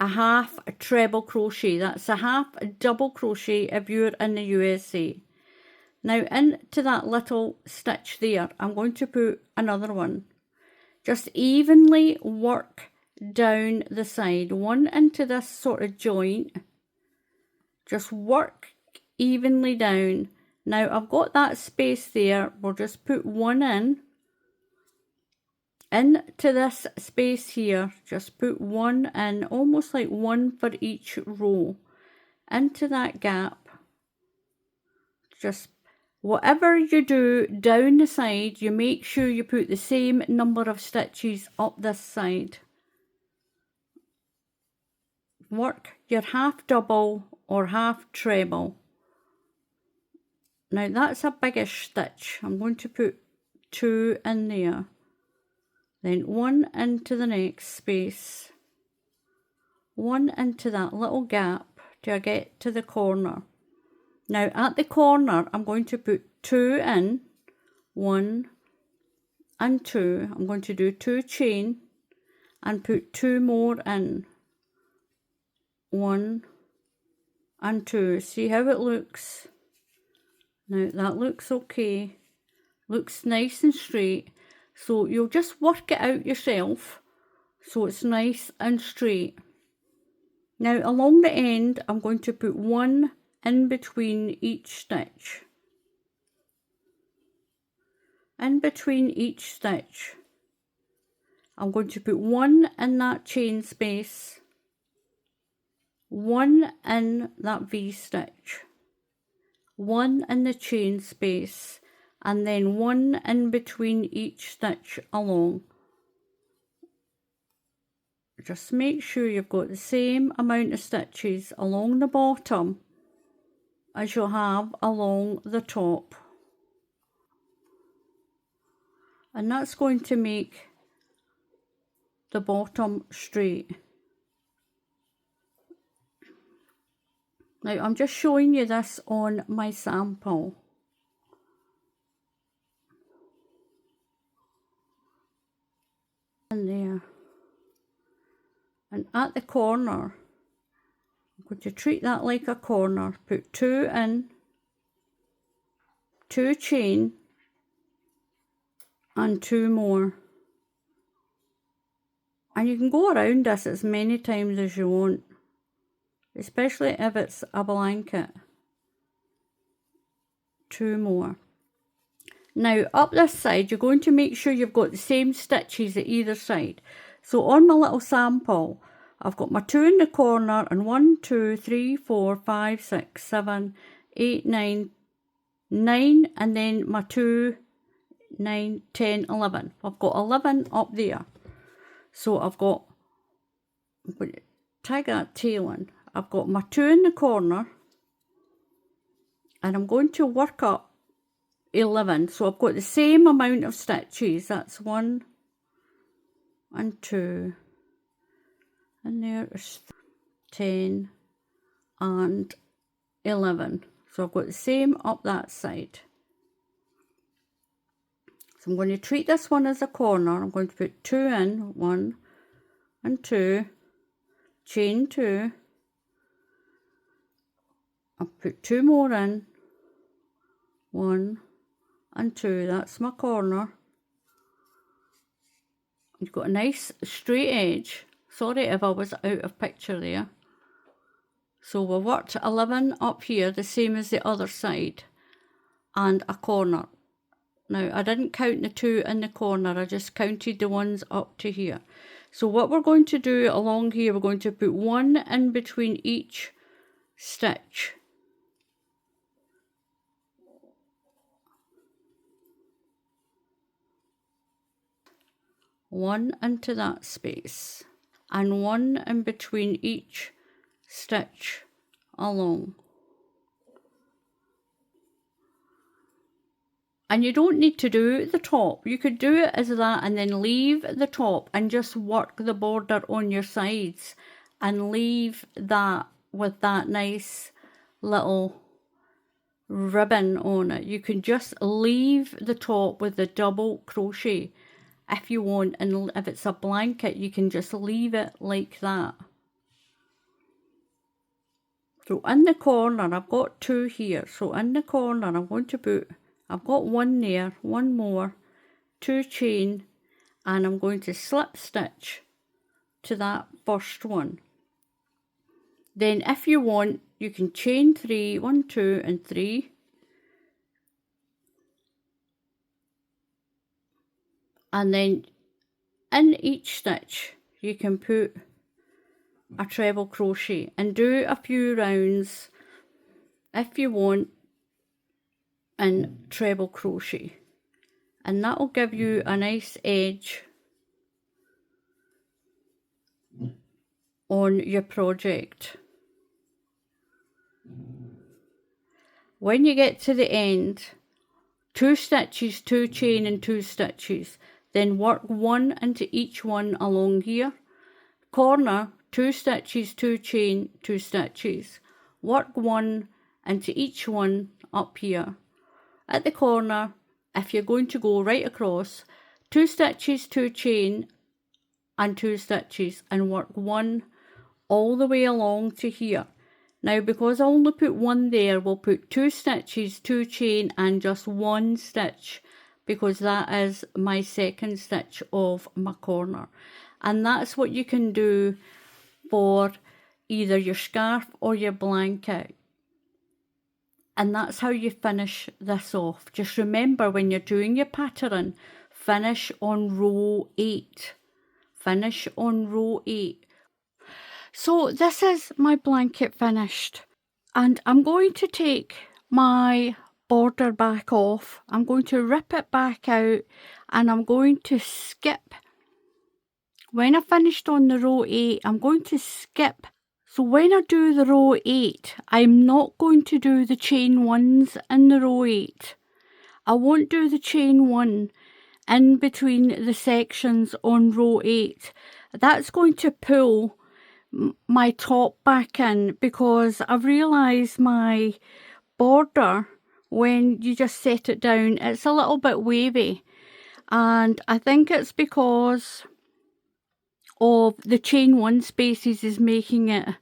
[SPEAKER 1] a half a treble crochet. That's a half a double crochet if you're in the USA. Now into that little stitch there, I'm going to put another one. Just evenly work down the side, one into this sort of joint. Just work evenly down. Now I've got that space there, we'll just put one in. Into this space here, just put one in, almost like one for each row. Into that gap, just whatever you do down the side, you make sure you put the same number of stitches up this side. Work your half double or half treble. Now that's a biggish stitch. I'm going to put 2 in there. Then 1 into the next space. 1 into that little gap till I get to the corner. Now at the corner, I'm going to put 2 in, 1 and 2. I'm going to do 2 chain and put 2 more in, 1 and 2. See how it looks? Now that looks okay, looks nice and straight. So you'll just work it out yourself so it's nice and straight. Now along the end, I'm going to put 1 in between each stitch. In between each stitch, I'm going to put 1 in that chain space, 1 in that V-stitch, 1 in the chain space, and then 1 in between each stitch along. Just make sure you've got the same amount of stitches along the bottom as you'll have along the top. And that's going to make the bottom straight. Now I'm just showing you this on my sample. in there. And at the corner, I'm going to treat that like a corner. Put 2 in, 2 chain, and 2 more. And you can go around this as many times as you want, especially if it's a blanket. 2 more. Now up this side, you're going to make sure you've got the same stitches at either side. So on my little sample, I've got my 2 in the corner and 1, 2, 3, 4, 5, 6, 7, 8, 9, 9, and then my 2, 9, 10, 11. I've got 11 up there. So I'm going to tag that tail in. I've got my 2 in the corner and I'm going to work up 11. So I've got the same amount of stitches. That's 1 and 2. And there's 10 and 11. So I've got the same up that side. So I'm going to treat this one as a corner. I'm going to put 2 in, 1 and 2, chain 2. I'll put 2 more in, 1 and 2. That's my corner. You've got a nice straight edge. Sorry if I was out of picture there. So we worked 11 up here, the same as the other side, and a corner. Now I didn't count the 2 in the corner, I just counted the ones up to here. So what we're going to do along here, we're going to put 1 in between each stitch. One into that space and 1 in between each stitch along. And you don't need to do the top. You could do it as that and then leave the top and just work the border on your sides and leave that with that nice little ribbon on it. You can just leave the top with the double crochet if you want, and if it's a blanket you can just leave it like that. So in the corner I've got 2 here, so in the corner I'm going to put, I've got 1 there, 1 more, 2 chain, and I'm going to slip stitch to that first one. Then if you want, you can chain 3, 1, 2 and 3, and then in each stitch you can put a treble crochet and do a few rounds if you want in treble crochet, and that will give you a nice edge on your project. When you get to the end, 2 stitches, 2 chain and 2 stitches, then work 1 into each one along here. Corner, 2 stitches, 2 chain, 2 stitches. Work 1 into each one up here. At the corner, if you're going to go right across, 2 stitches, 2 chain and 2 stitches, and work 1 all the way along to here. Now because I only put 1 there, we'll put 2 stitches, 2 chain and just 1 stitch, because that is my second stitch of my corner. And that's what you can do for either your scarf or your blanket. And that's how you finish this off. Just remember, when you're doing your pattern, finish on row 8. Finish on row 8. So this is my blanket finished, and I'm going to take my border back off. I'm going to rip it back out and I'm going to skip. When I finished on the row 8, I'm going to skip. So when I do the row 8, I'm not going to do the chain 1s in the row 8. I won't do the chain 1 in between the sections on row 8. That's going to pull my top back in, because I've realised my border, when you just set it down, it's a little bit wavy, and I think it's because of the chain 1 spaces is making it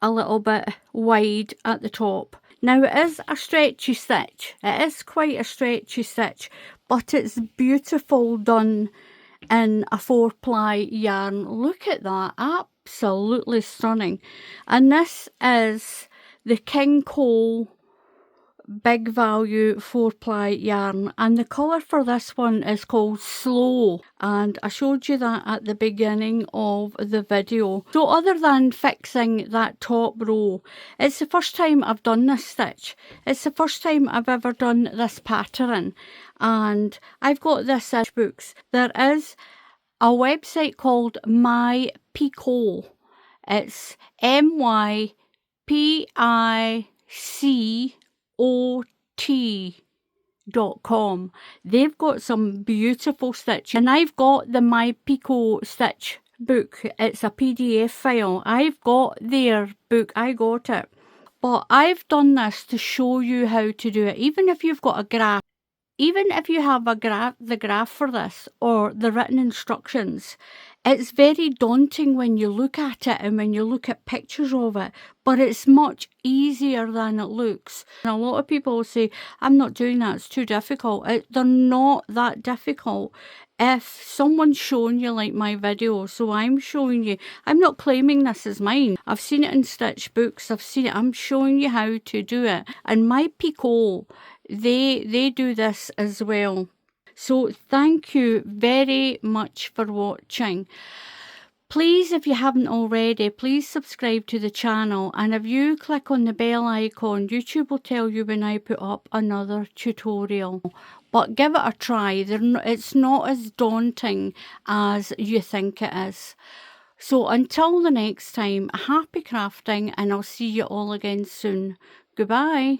[SPEAKER 1] a little bit wide at the top. Now it is a stretchy stitch, it is quite a stretchy stitch, but it's beautiful done in a 4-ply yarn. Look at that, absolutely stunning. And this is the King Cole Big Value 4-ply yarn, and the colour for this one is called Slow, and I showed you that at the beginning of the video. So other than fixing that top row, it's the first time I've done this stitch. It's the first time I've ever done this pattern, and I've got this in books. There is a website called My Picot. It's mypicot.com. They've got some beautiful stitch, and I've got the My Picot stitch book. It's a PDF file. I've got their book, I got it, but I've done this to show you how to do it. Even if you've got a graph, even if you have a the graph for this or the written instructions, it's very daunting when you look at it and when you look at pictures of it, but it's much easier than it looks. And a lot of people will say, I'm not doing that, it's too difficult. They're not that difficult if someone's showing you, like my video. So I'm showing you, I'm not claiming this is mine. I've seen it in stitch books, I've seen it, I'm showing you how to do it. And My Picot, they do this as well. So thank you very much for watching. Please, if you haven't already, please subscribe to the channel, and if you click on the bell icon, YouTube will tell you when I put up another tutorial. But give it a try. It's not as daunting as you think it is. So until the next time, happy crafting, and I'll see you all again soon. Goodbye.